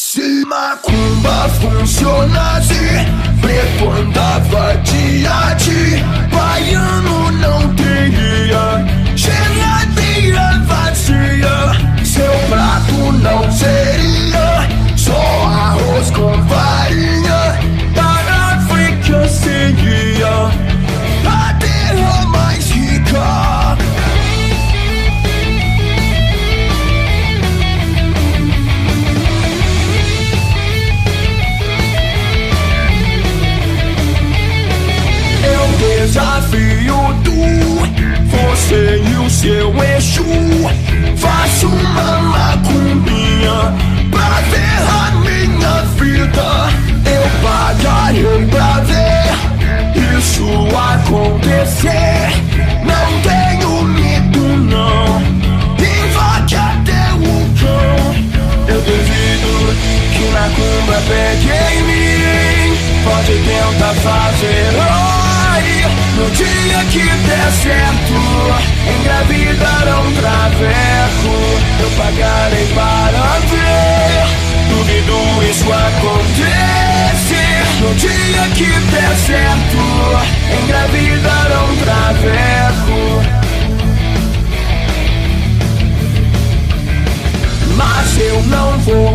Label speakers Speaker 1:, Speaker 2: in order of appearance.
Speaker 1: Se macumba funcionasse, preto andava de arte, baiano não teria geladeira vazia. Seu prato não seria só arroz com farinha. Da África seria a terra mais rica. Desafio você e o seu Exu. Faço uma macumbinha pra ferrar minha vida. Eu pagarei pra ver isso acontecer. Não tenho medo não, invade até o cão. Eu duvido que macumba pegue em mim. Pode tentar fazer no dia que der certo, engravidar um traveco. Eu pagarei para ver, duvido isso acontecer. No dia que der certo, engravidar um traveco. Mas eu não vou